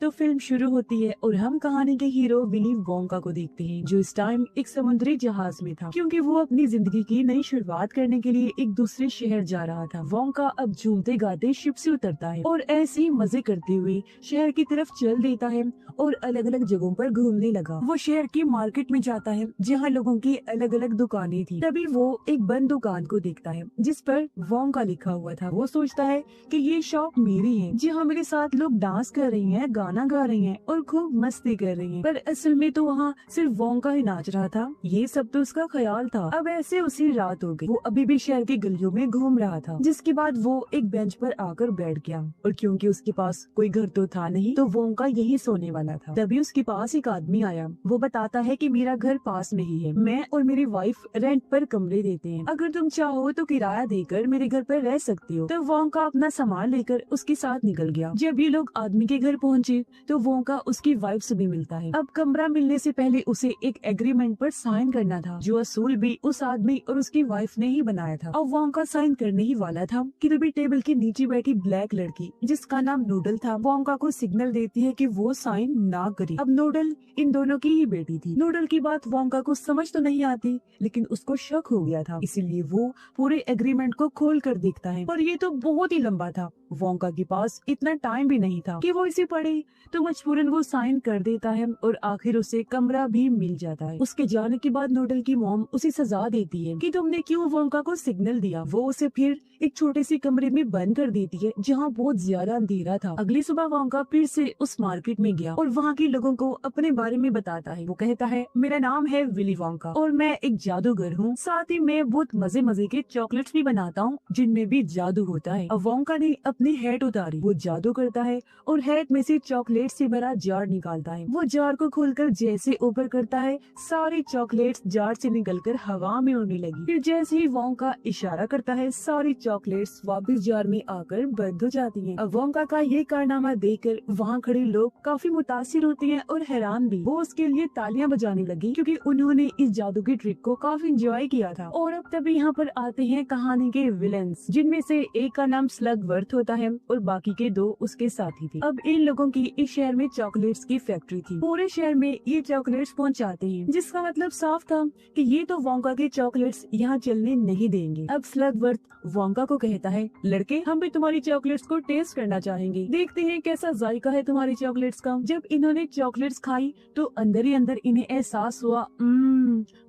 तो फिल्म शुरू होती है और हम कहानी के हीरो विली वोंका को देखते हैं, जो इस टाइम एक समुद्री जहाज में था, क्योंकि वो अपनी जिंदगी की नई शुरुआत करने के लिए एक दूसरे शहर जा रहा था। वोंका अब झूमते गाते शिप से उतरता है और ऐसे ही मजे करते हुए शहर की तरफ चल देता है और अलग अलग जगहों पर घूमने लगा। वो शहर की मार्केट में जाता है जहाँ लोगों की अलग अलग दुकानें थी। तभी वो एक बंद दुकान को देखता है जिस पर वोंका लिखा हुआ था। वो सोचता है कि ये शॉप मेरी है, जहाँ मेरे साथ लोग डांस कर रही हैं, गाना गा रही हैं और खूब मस्ती कर रही हैं। पर असल में तो वहाँ सिर्फ वोंका ही नाच रहा था। ये सब तो उसका ख्याल था। अब ऐसे उसी रात हो गई। वो अभी भी शहर की गलियों में घूम रहा था, जिसके बाद वो एक बेंच पर आकर बैठ गया और क्योंकि उसके पास कोई घर तो था नहीं, तो वोंका यही सोने वाला था। तभी उसके पास एक आदमी आया। वो बताता है कि मेरा घर पास में ही है, मैं और मेरी वाइफ रेंट पर कमरे देते हैं, अगर तुम चाहो तो किराया देकर मेरे घर पर रह सकती हो। तो वोंका अपना सामान लेकर उसके साथ निकल गया। जब ये लोग आदमी के घर पहुँचे तो वोंका उसकी वाइफ से भी मिलता है। अब कमरा मिलने से पहले उसे एक एग्रीमेंट पर साइन करना था, जो असूल भी उस आदमी और उसकी वाइफ ने ही बनाया था। अब वोंका साइन करने ही वाला था कि तभी टेबल के नीचे बैठी ब्लैक लड़की, जिसका नाम नूडल था, वोंका को सिग्नल देती है कि वो साइन ना करे। अब नूडल इन दोनों की ही बेटी थी। नूडल की बात वोंका को समझ तो नहीं आती, लेकिन उसको शक हो गया था, इसीलिए वो पूरे एग्रीमेंट को खोल कर देखता है। और ये तो बहुत ही लंबा था। वोंका के पास इतना टाइम भी नहीं था कि वो इसे पढ़े, तो मजबूरन वो साइन कर देता है और आखिर उसे कमरा भी मिल जाता है। उसके जाने के बाद नूडल की मॉम उसे सजा देती है कि तुमने क्यों वोंका को सिग्नल दिया। वो उसे फिर एक छोटे से कमरे में बंद कर देती है जहाँ बहुत ज्यादा अंधेरा था। अगली सुबह वोंका फिर से उस मार्केट में गया और वहाँ के लोगों को अपने बारे में बताता है। वो कहता है, मेरा नाम है विली वोंका और मैं एक जादूगर हूँ, साथ ही मैं बहुत मजे मजे के चॉकलेट्स भी बनाता हूँ जिनमें भी जादू होता है। अब वोंका ने अपनी हैट उतारी। वो जादू करता है और हैट में से चॉकलेट से भरा जार निकालता है। वो जार को खोलकर जैसे ऊपर करता है, सारी चॉकलेट्स जार से निकलकर हवा में उड़ने लगी। फिर जैसे ही वोंका इशारा करता है, सारी चॉकलेट्स वापस जार में आकर बंद हो जाती हैं। अब वोंका का ये कारनामा देखकर वहाँ खड़े लोग काफी मुतासिर होते हैं और हैरान भी। वो उसके लिए तालियां बजाने लगी क्योंकि उन्होंने इस जादू की ट्रिक को काफी एंजॉय किया था। और अब तभी यहाँ पर आते हैं कहानी के विलेंस, जिनमें से एक का नाम स्लगवर्थ होता है और बाकी के दो उसके साथी थे। अब इन लोगों की इस शहर में चॉकलेट्स की फैक्ट्री थी। पूरे शहर में ये चॉकलेट्स पहुंचाते हैं, जिसका मतलब साफ था कि ये तो वोंका के चॉकलेट्स यहाँ चलने नहीं देंगे। अब स्लगवर्थ वोंका को कहता है, लड़के हम भी तुम्हारी चॉकलेट्स को टेस्ट करना चाहेंगे, देखते हैं कैसा जायका है तुम्हारी चॉकलेट्स का। जब इन्होंने चॉकलेट्स खाई तो अंदर ही अंदर इन्हें एहसास हुआ,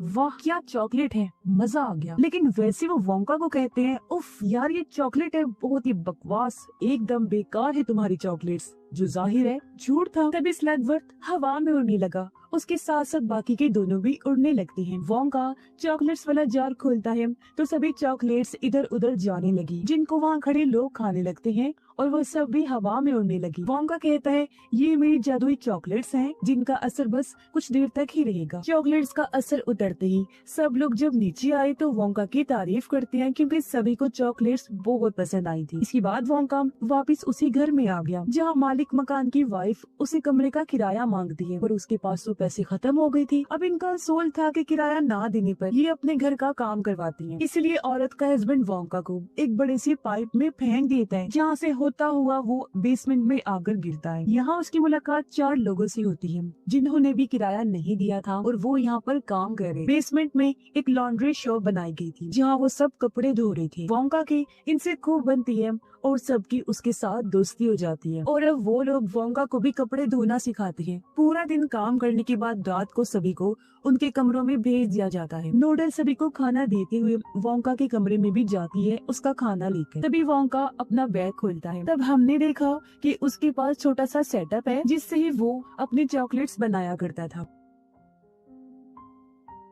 वाह क्या चॉकलेट है, मजा आ गया। लेकिन वैसे वो वोंका को कहते हैं, उफ यार ये चॉकलेट है बहुत ही बकवास, एकदम बेकार है तुम्हारी चॉकलेट्स, जो जाहिर है झूठ था। तभी स्लगवर्थ हवा में उड़ने लगा, उसके साथ साथ बाकी के दोनों भी उड़ने लगते हैं। वोंका चॉकलेट्स वाला जार खोलता है तो सभी चॉकलेट्स इधर उधर जाने लगी, जिनको वहाँ खड़े लोग खाने लगते हैं और वो सब भी हवा में उड़ने लगी। वोंका कहता है, ये मेरी जादुई चॉकलेट्स हैं, जिनका असर बस कुछ देर तक ही रहेगा। चॉकलेट्स का असर उतरते ही सब लोग जब नीचे आए तो वोंका की तारीफ करते हैं क्योंकि सभी को चॉकलेट्स बहुत पसंद आई थी। इसके बाद वोंका वापस उसी घर में आ गया जहाँ मालिक मकान की वाइफ उसे कमरे का किराया मांगती है और उसके पास तो पैसे खत्म हो गई थी। अब इनका असूल था कि किराया ना देने पर ये अपने घर का काम करवाती है। इसलिए औरत का हस्बैंड वोंका को एक बड़े सी पाइप में फेंक देता है, जहाँ से होता हुआ वो बेसमेंट में आकर गिरता है। यहाँ उसकी मुलाकात 4 लोगों से होती है जिन्होंने भी किराया नहीं दिया था और वो यहाँ पर काम कर रहे। बेसमेंट में एक लॉन्ड्री शॉप बनाई गई थी जहाँ वो सब कपड़े धो रहे थे। वोंका की इनसे खूब बनती है और सबकी उसके साथ दोस्ती हो जाती है और अब वो लोग वोंका को भी कपड़े धोना सिखाते हैं। पूरा दिन काम करने के बाद रात को सभी को उनके कमरों में भेज दिया जाता है। नूडल सभी को खाना देते हुए वोंका के कमरे में भी जाती है उसका खाना लेकर। तभी वोंका अपना बैग खोलता है। तब हमने देखा कि उसके पास छोटा सा सेटअप है जिससे ही वो अपने चॉकलेट्स बनाया करता था।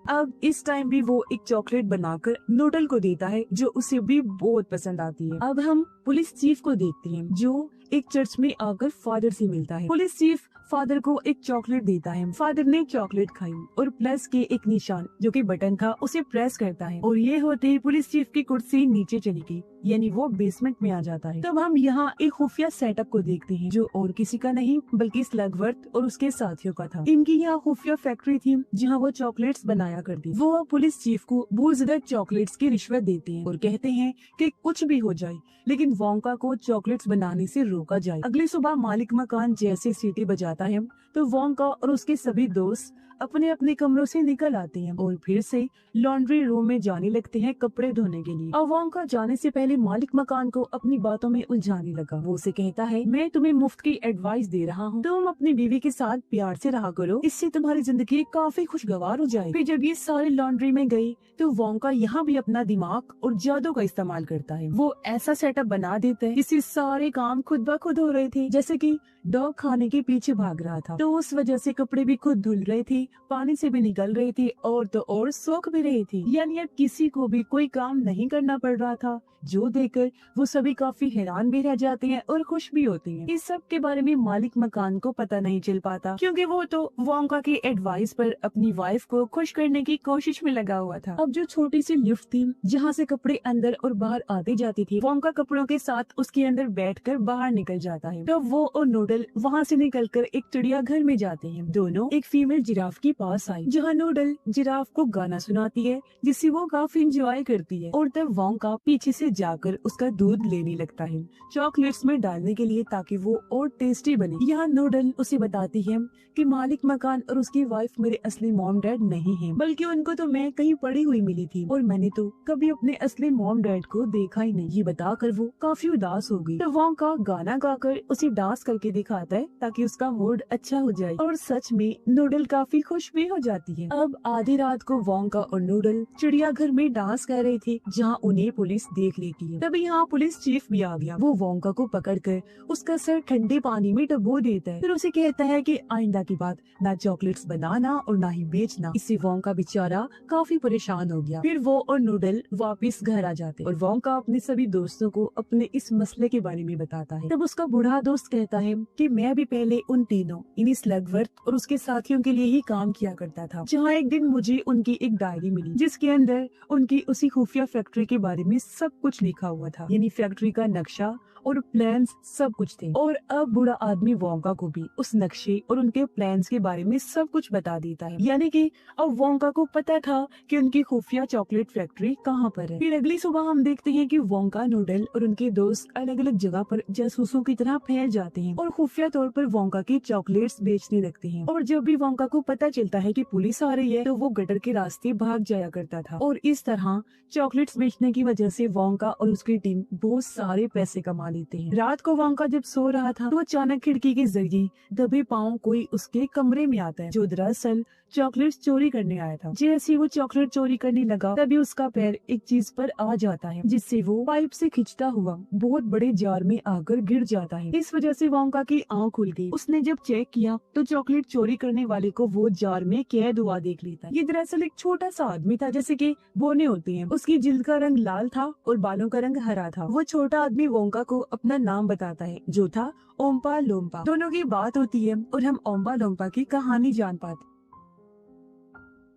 अब इस टाइम भी वो एक चॉकलेट बनाकर नूडल को देता है जो उसे भी बहुत पसंद आती है। अब हम पुलिस चीफ को देखते हैं जो एक चर्च में आकर फादर से मिलता है। पुलिस चीफ फादर को एक चॉकलेट देता है। फादर ने चॉकलेट खाई और प्लस के एक निशान जो कि बटन था उसे प्रेस करता है और ये होते ही पुलिस चीफ की कुर्सी नीचे चली गई, यानी वो बेसमेंट में आ जाता है। तब हम यहाँ एक खुफिया सेटअप को देखते हैं जो और किसी का नहीं बल्कि स्लगवर्थ और उसके साथियों का था। इनकी यहाँ खुफिया फैक्ट्री थी जहाँ वो चॉकलेट्स बनाया करती। वो पुलिस चीफ को बहुत ज्यादा चॉकलेट्स की रिश्वत देते हैं और कहते हैं कि कुछ भी हो जाए लेकिन वोंका को चॉकलेट्स बनाने से रोक रोका जाए। अगली सुबह मालिक मकान जैसे सीटी बजाता है तो वोंका और उसके सभी दोस्त अपने अपने कमरों से निकल आते हैं और फिर से लॉन्ड्री रूम में जाने लगते हैं कपड़े धोने के लिए। अब वोंका जाने से पहले मालिक मकान को अपनी बातों में उलझाने लगा। वो उसे कहता है, मैं तुम्हें मुफ्त की एडवाइस दे रहा हूँ, तुम अपनी बीवी के साथ प्यार से रहा करो, इससे तुम्हारी जिंदगी काफी खुशगवार हो जाए। फिर जब ये सारे लॉन्ड्री में गई तो वोंका यहाँ भी अपना दिमाग और जादू का इस्तेमाल करता है। वो ऐसा सेटअप बना देता है जिससे सारे काम खुद ब खुद हो रहे थे, जैसे कि डॉग खाने के पीछे भाग रहा था तो उस वजह से कपड़े भी खुद धुल रहे थे, पानी से भी निकल रहे थे और तो और सूख भी रही थी। यानी अब किसी को भी कोई काम नहीं करना पड़ रहा था, जो देखकर वो सभी काफी हैरान भी रह जाते हैं और खुश भी होते हैं। इस सब के बारे में मालिक मकान को पता नहीं चल पाता क्योंकि वो तो वोंका की एडवाइस पर अपनी वाइफ को खुश करने की कोशिश में लगा हुआ था। अब जो छोटी सी लिफ्ट थी जहाँ से कपड़े अंदर और बाहर आते जाती थी, वोंका कपड़ों के साथ उसके अंदर बैठकर बाहर निकल जाता है। तो वो और नूडल वहाँ से निकलकर एक चिड़ियाघर में जाते हैं। दोनों एक फीमेल जिराफ के पास आई जहाँ नूडल जिराफ को गाना सुनाती है जिससे वो काफी इंजॉय करती है और तब वोंका पीछे से जाकर उसका दूध लेने लगता है चॉकलेट्स में डालने के लिए ताकि वो और टेस्टी बने। यहाँ नूडल उसे बताती है कि मालिक मकान और उसकी वाइफ मेरे असली मॉम डैड नहीं हैं, बल्कि उनको तो मैं कहीं पड़ी हुई मिली थी और मैंने तो कभी अपने असली मॉम डैड को देखा ही नहीं। ये बताकर वो काफी उदास हो गई। तो वोंका गाना गाकर उसे डांस करके दिखाता है ताकि उसका मूड अच्छा हो जाए और सच में नूडल काफी खुश भी हो जाती है। अब आधी रात को वोंका और नूडल चिड़ियाघर में डांस कर रहे थे जहाँ उन्हें पुलिस देख लेती है। तभी यहाँ पुलिस चीफ भी आ गया। वो वोंका को पकड़कर उसका सर ठंडे पानी में डुबो देता है, फिर उसे कहता है कि आइंदा की बात ना चॉकलेट्स बनाना और ना ही बेचना। इससे वोंका बेचारा काफी परेशान हो गया। फिर वो और नूडल वापस घर आ जाते और वोंका अपने सभी दोस्तों को अपने इस मसले के बारे में बताता है। तब उसका बूढ़ा दोस्त कहता है कि मैं भी पहले उन तीनों यानी स्लगवर्थ और उसके साथियों के लिए ही काम किया करता था, जहाँ एक दिन मुझे उनकी एक डायरी मिली जिसके अंदर उनकी उसी खुफिया फैक्ट्री के बारे में सब कुछ लिखा हुआ था, यानी फैक्ट्री का नक्शा और प्लान्स सब कुछ थे। और अब बूढ़ा आदमी वोंका को भी उस नक्शे और उनके प्लान्स के बारे में सब कुछ बता देता है, यानी कि अब वोंका को पता था कि उनकी खुफिया चॉकलेट फैक्ट्री कहाँ पर है। फिर अगली सुबह हम देखते हैं कि वोंका, नूडल और उनके दोस्त अलग अलग जगह पर जासूसों की तरह फैल जाते हैं और खुफिया तौर पर वोंका की चॉकलेट्स बेचने लगते हैं। और जब भी वोंका को पता चलता है कि पुलिस आ रही है तो वो गटर के रास्ते भाग जाया करता था और इस तरह चॉकलेट्स बेचने की वजह से वोंका और उसकी टीम बहुत सारे पैसे कमा लेते हैं। रात को वोंका जब सो रहा था तो अचानक खिड़की के जरिए दबे पांव कोई उसके कमरे में आता है, जो दरअसल चॉकलेट्स चोरी करने आया था। जैसे वो चॉकलेट चोरी करने लगा तभी उसका पैर एक चीज पर आ जाता है जिससे वो पाइप से खिंचता हुआ बहुत बड़े जार में आकर गिर जाता है। इस वजह से वोंका की आंख खुल गई। उसने जब चेक किया तो चॉकलेट चोरी करने वाले को वो जार में कैद हुआ देख लेता है। ये दरअसल एक छोटा सा आदमी था, जैसे कि बोने होते हैं। उसकी जिल्द का रंग लाल था और बालों का रंग हरा था। वो छोटा आदमी वोंका को अपना नाम बताता है जो था ओम्पा लोम्पा। दोनों की बात होती है और हम ओम्पा लोम्पा की कहानी जान पाते।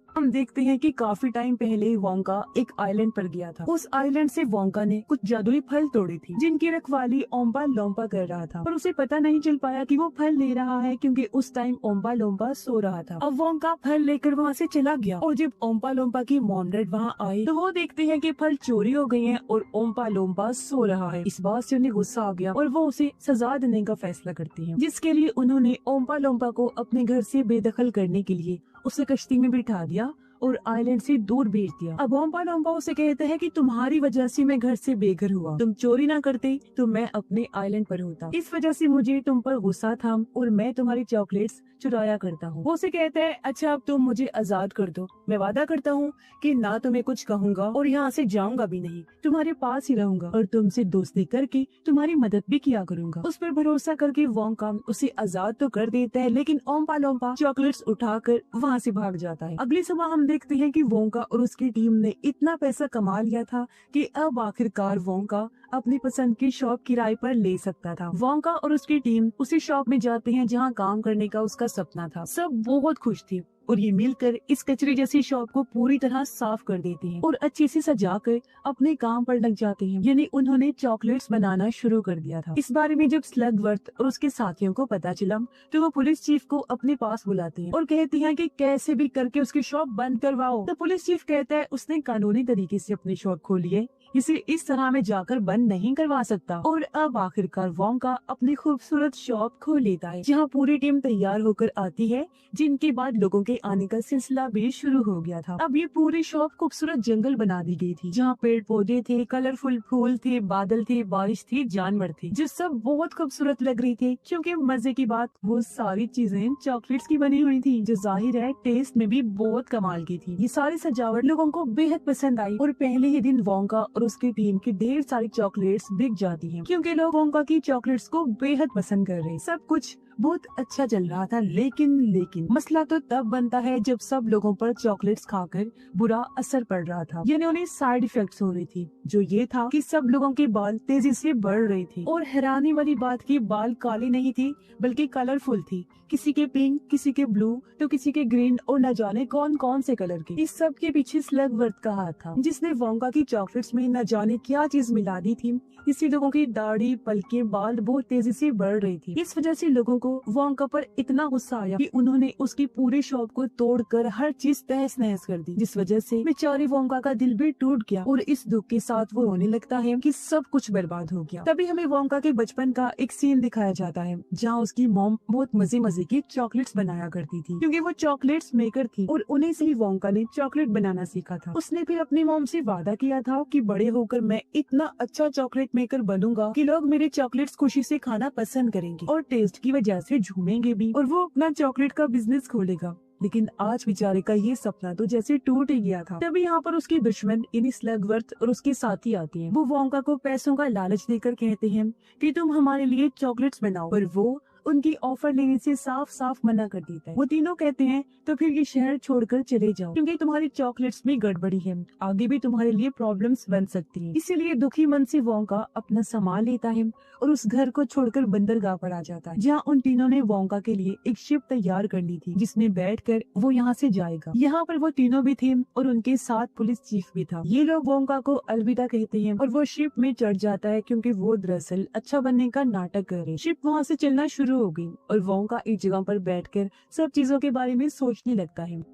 हम देखते हैं कि काफी टाइम पहले वोंका एक आइलैंड पर गया था। उस आइलैंड से वोंका ने कुछ जादुई फल तोड़े थे जिनकी रखवाली ओम्पा लोम्पा कर रहा था, पर उसे पता नहीं चल पाया कि वो फल ले रहा है क्योंकि उस टाइम ओम्पा लोम्पा सो रहा था। अब वोंका फल लेकर वहाँ से चला गया और जब ओम्पा लोम्पा की मॉम डैड वहाँ आए तो वो देखते हैं कि फल चोरी हो गए हैं और ओम्पा लोम्पा सो रहा है। इस बात से उन्हें गुस्सा आ गया और वो उसे सजा देने का फैसला करती है, जिसके लिए उन्होंने ओम्पा लोम्पा को अपने घर से बेदखल करने के लिए उसे कश्ती में बिठा दिया और आइलैंड से दूर भेज दिया। अब ओम्पा लोम्पा उसे कहता है कि तुम्हारी वजह से मैं घर से बेघर हुआ, तुम चोरी ना करते तो मैं अपने आइलैंड पर होता, इस वजह से मुझे तुम पर गुस्सा था और मैं तुम्हारी चॉकलेट्स चुराया करता हूँ। वो उसे कहता है अच्छा अब तुम मुझे आजाद कर दो, मैं वादा करता हूँ कि ना तुम्हें कुछ कहूँगा और यहाँ से जाऊंगा भी नहीं, तुम्हारे पास ही रहूंगा और तुमसे दोस्ती करके तुम्हारी मदद भी किया करूंगा। उस पर भरोसा करके वोंका उसे आजाद तो कर देता है, लेकिन ओम्पा लोम्पा चॉकलेट्स उठाकर वहाँ से भाग जाता है। अगली सुबह हम देखते हैं कि वोंका और उसकी टीम ने इतना पैसा कमा लिया था कि अब आखिरकार वोंका अपनी पसंद की शॉप किराए पर ले सकता था। वोंका और उसकी टीम उसी शॉप में जाते हैं जहाँ काम करने का उसका सपना था। सब बहुत खुश थे और ये मिलकर इस कचरे जैसी शॉप को पूरी तरह साफ कर देते हैं और अच्छे से सजाकर अपने काम पर लग जाते हैं, यानी उन्होंने चॉकलेट्स बनाना शुरू कर दिया था। इस बारे में जब स्लगवर्थ और उसके साथियों को पता चला तो वो पुलिस चीफ को अपने पास बुलाते हैं और कहती हैं कि कैसे भी करके उसकी शॉप बंद करवाओ। तो पुलिस चीफ कहता है उसने कानूनी तरीके से अपनी शॉप खोली है, इसे इस तरह में जाकर बंद नहीं करवा सकता। और अब आखिरकार वोंका अपनी खूबसूरत शॉप खोल लेता है, जहाँ पूरी टीम तैयार होकर आती है, जिनके बाद लोगों के आने का सिलसिला भी शुरू हो गया था। अब ये पूरी शॉप खूबसूरत जंगल बना दी गई थी, जहाँ पेड़ पौधे थे, कलरफुल फूल थे, बादल थे, बारिश थी, जानवर थे, जो सब बहुत खूबसूरत लग रही थी। क्योंकि मजे की बात, वो सारी चीजें चॉकलेट्स की बनी हुई थी, जो जाहिर है टेस्ट में भी बहुत कमाल की थी। ये सारी सजावट लोगों को बेहद पसंद आई और पहले ही दिन वोंका और उसकी टीम की ढेर सारी चॉकलेट्स बिक जाती हैं, क्योंकि लोग वोंका की चॉकलेट्स को बेहद पसंद कर रहे। सब कुछ बहुत अच्छा चल रहा था, लेकिन मसला तो तब बनता है जब सब लोगों पर चॉकलेट्स खाकर बुरा असर पड़ रहा था, यानी उन्हें साइड इफेक्ट्स हो रही थी, जो ये था कि सब लोगों के बाल तेजी से बढ़ रहे थे। और हैरानी वाली बात की बाल काली नहीं थी, बल्कि कलरफुल थी, किसी के पिंक, किसी के ब्लू, तो किसी के ग्रीन, और न जाने कौन कौन से कलर के। इस सब के पीछे स्लगवर्थ का हाथ था, जिसने वोंका की चॉकलेट्स में न जाने क्या चीज मिला दी थी। इससे लोगों की दाढ़ी, पलकें, बाल बहुत तेजी से बढ़ रही थी। इस वजह से लोगों को वोंका पर इतना गुस्सा आया कि उन्होंने उसकी पूरी शॉप को तोड़कर हर चीज तहस नहस कर दी, जिस वजह से बेचारे वोंका का दिल भी टूट गया और इस दुख के साथ वो रोने लगता है कि सब कुछ बर्बाद हो गया। तभी हमें वोंका के बचपन का एक सीन दिखाया जाता है, जहाँ उसकी मॉम बहुत मजे की चॉकलेट्स बनाया करती थी, क्योंकि वो चॉकलेट्स मेकर थी और उन्हीं से ही वोंका ने चॉकलेट बनाना सीखा था। उसने फिर अपनी मॉम से वादा किया था कि बड़े होकर मैं इतना अच्छा चॉकलेट मेकर बनूंगा कि लोग मेरे चॉकलेट्स खुशी से खाना पसंद करेंगे और टेस्ट की वजह से झूमेंगे भी, और वो अपना चॉकलेट का बिजनेस खोलेगा। लेकिन आज बेचारे का ये सपना तो जैसे टूट ही गया था। तभी यहाँ पर उसके दुश्मन यानी स्लगवर्थ और उसके साथी आते हैं। वो वोंका को पैसों का लालच देकर कहते हैं कि तुम हमारे लिए चॉकलेट्स बनाओ, पर वो उनकी ऑफर लेने से साफ साफ मना कर देता है। वो तीनों कहते हैं तो फिर ये शहर छोड़कर चले जाओ, क्योंकि तुम्हारी चॉकलेट्स में गड़बड़ी है, आगे भी तुम्हारे लिए प्रॉब्लम्स बन सकती हैं। इसीलिए दुखी मन से वोंका अपना सामान लेता है और उस घर को छोड़कर बंदरगाह पर आ जाता है, जहाँ उन तीनों ने वोंका के लिए एक शिप तैयार कर ली थी, जिसमें बैठकर वो यहाँ से जाएगा। यहाँ पर वो तीनों भी थे और उनके साथ पुलिस चीफ भी था। ये लोग वोंका को अलविदा कहते हैं और वो शिप में चढ़ जाता है, क्योंकि वो दरअसल अच्छा बनने का नाटक कर रहे। शिप वहाँ से चलना शुरू हो गई और वोंका एक जगह पर बैठकर सब चीजों के बारे में सोचने लगता है।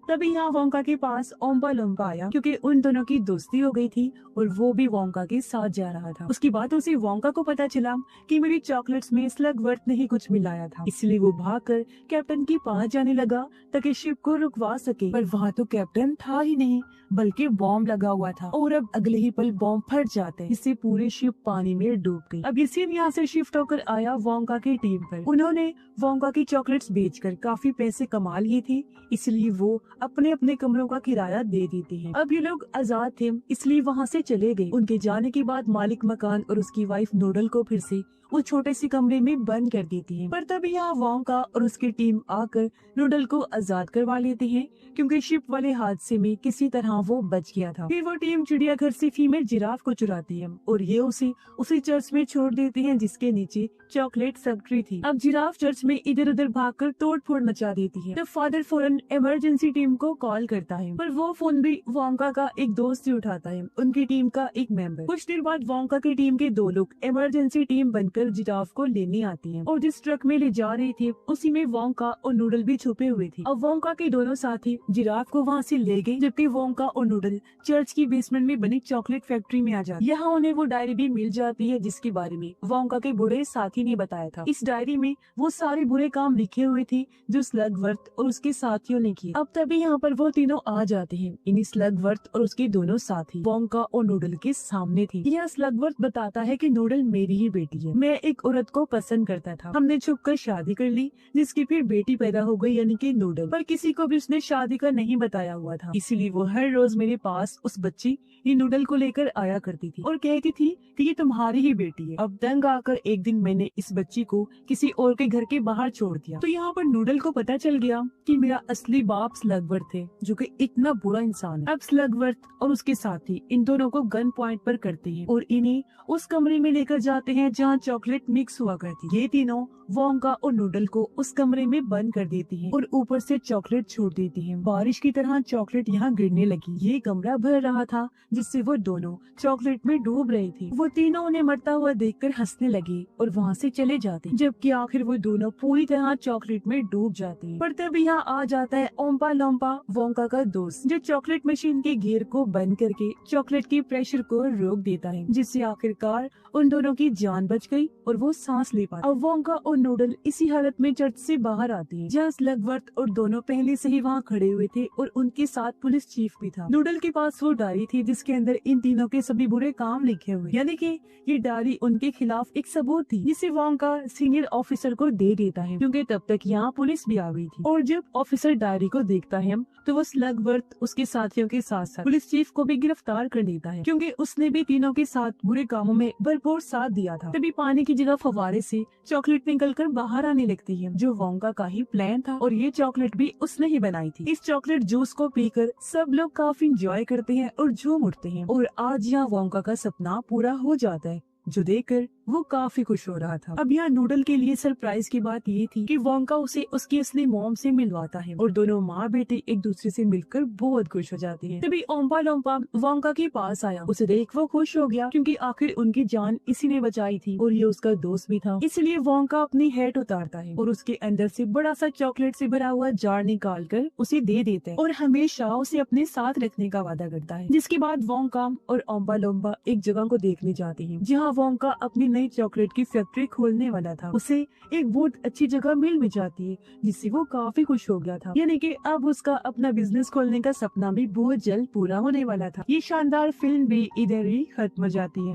तभी यहाँ वोंका के पास ओम्पा लोम्पा आया, क्योंकि उन दोनों की दोस्ती हो गई थी और वो भी वोंका के साथ जा रहा था। उसकी बातों से वोंका को पता चला कि मेरी चॉकलेट्स में स्लगवर्थ ने ही कुछ मिलाया था, इसलिए वो भागकर कैप्टन के पास जाने लगा ताकि शिप को रुकवा सके। पर वहाँ तो कैप्टन था ही नहीं, बल्कि बॉम्ब लगा हुआ था, और अब अगले ही पल बॉम्ब फट जाते, इससे पूरी शिप पानी में डूब गई। अब ये सीन यहाँ से शिफ्ट होकर आया वोंका की टीम पर। उन्होंने वोंका की चॉकलेट्स बेचकर काफी पैसे कमा लिए थे, इसलिए वो अपने अपने कमरों का किराया दे देते हैं। अब ये लोग आजाद थे, इसलिए वहाँ से चले गए। उनके जाने के बाद मालिक मकान और उसकी वाइफ नूडल को फिर से वो छोटे से कमरे में बंद कर देती है। पर तभी यहाँ वोंका और उसकी टीम आकर नूडल को आजाद करवा लेती है, क्योंकि शिप वाले हादसे में किसी तरह वो बच गया था। फिर वो टीम चिड़ियाघर से फीमेल जिराफ को चुराती है और ये उसी चर्च में छोड़ देती है, जिसके नीचे चॉकलेट फैक्ट्री थी। अब जिराफ चर्च में इधर उधर भागकर तोड़ फोड़ मचा देती है। तब फादर फौरन इमरजेंसी टीम को कॉल करता है, पर वो फोन भी वोंका का एक दोस्त ही उठाता है, उनकी टीम का एक मेंबर। कुछ देर बाद वोंका की टीम के दो लोग इमरजेंसी टीम बनकर जिराफ को लेने आती हैं और जिस ट्रक में ले जा रहे थे उसी में वोंका और नूडल भी छुपे हुए थे। अब वोंका के दोनों साथी जिराफ को वहाँ से ले गए, जबकि वोंका और नूडल चर्च की बेसमेंट में बनी चॉकलेट फैक्ट्री में आ जाते। यहाँ उन्हें वो डायरी भी मिल जाती है, जिसके बारे में वोंका के बुरे साथी ने बताया था। इस डायरी में वो सारे बुरे काम लिखे हुए थे जो स्लगवर्थ और उसके साथियों ने किए। अब तभी यहाँ पर वो तीनों आ जाते हैं। इन्हीं स्लगवर्थ और उसके दोनों साथी वोंका और नूडल के सामने थे। यह स्लगवर्थ बताता है कि नूडल मेरी ही बेटी है, मैं एक औरत को पसंद करता था, हमने छुपकर शादी कर ली, जिसकी फिर बेटी पैदा हो गई, यानी कि नूडल। पर किसी को भी उसने शादी का नहीं बताया हुआ था, इसीलिए वो हर रोज मेरे पास उस बच्ची ये नूडल को लेकर आया करती थी और कहती थी कि ये तुम्हारी ही बेटी है। अब दंग आकर एक दिन मैंने इस बच्ची को किसी और के घर के बाहर छोड़ दिया, तो यहाँ पर नूडल को पता चल गया कि मेरा असली बाप स्लगवर्थ है, जो कि इतना बुरा इंसान है। अब स्लगवर्थ और उसके साथी इन दोनों को गन पॉइंट पर करते हैं और इन्हें उस कमरे में लेकर जाते हैं जहाँ चॉकलेट मिक्स हुआ करती। ये तीनों वोंका और नूडल को उस कमरे में बंद कर देती हैं और ऊपर से चॉकलेट छोड़ देती हैं। बारिश की तरह चॉकलेट यहाँ गिरने लगी। ये कमरा भर रहा था जिससे वो दोनों चॉकलेट में डूब रहे थे। वो तीनों उन्हें मरता हुआ देखकर हंसने लगे और वहाँ से चले जाते, जबकि आखिर वो दोनों पूरी तरह चॉकलेट में डूब जाते हैं। पर तब यहाँ आ जाता है ओम्पा लोम्पा, वोंका का दोस्त, जो चॉकलेट मशीन के गियर को बंद करके चॉकलेट के प्रेशर को रोक देता है, जिससे आखिरकार उन दोनों की जान बच गई और वो सांस ले पाए। अब वोंका और नूडल इसी हालत में चर्च से बाहर आते हैं, जहाँ स्लगवर्थ और दोनों पहले से ही वहाँ खड़े हुए थे और उनके साथ पुलिस चीफ भी था। नूडल के पास वो डायरी थी जिसके अंदर इन तीनों के सभी बुरे काम लिखे हुए, यानी कि ये डायरी उनके खिलाफ एक सबूत थी, जिसे वोंका सीनियर ऑफिसर को दे देता है, क्योंकि तब तक यहाँ पुलिस भी आ गई थी। और जब ऑफिसर डायरी को देखता है तो वो स्लगवर्थ उसके साथियों के साथ साथ पुलिस चीफ को भी गिरफ्तार कर देता है, क्योंकि उसने भी तीनों के साथ बुरे कामों में भरपूर साथ दिया था। तभी पानी की जगह फव्वारे से चॉकलेट निकलकर बाहर आने लगती है, जो वोंका का ही प्लान था, और ये चॉकलेट भी उसने ही बनाई थी। इस चॉकलेट जूस को पीकर सब लोग काफी इंजॉय करते हैं और झूम उठते हैं, और आज यहाँ वोंका का सपना पूरा हो जाता है, जो देखकर वो काफी खुश हो रहा था। अब यहाँ नूडल के लिए सरप्राइज की बात ये थी कि वोंका उसे उसकी असली मॉम से मिलवाता है और दोनों माँ बेटे एक दूसरे से मिलकर बहुत खुश हो जाते हैं। तभी ओम्पा लोम्पा वोंका के पास आया, उसे देख वो खुश हो गया, क्योंकि आखिर उनकी जान इसी ने बचाई थी और ये उसका दोस्त भी था। इसलिए वोंका अपनी हैट उतारता है और उसके अंदर से बड़ा सा चॉकलेट से भरा हुआ जार निकाल कर उसे दे देता है और हमेशा उसे अपने साथ रखने का वादा करता है। जिसके बाद वोंका और ओम्पा लोम्पा एक जगह को देखने जाते हैं, जहाँ वोंका अपनी नई चॉकलेट की फैक्ट्री खोलने वाला था। उसे एक बहुत अच्छी जगह मिल भी जाती है, जिससे वो काफी खुश हो गया था, यानी कि अब उसका अपना बिजनेस खोलने का सपना भी बहुत जल्द पूरा होने वाला था। ये शानदार फिल्म भी इधर ही खत्म हो जाती है।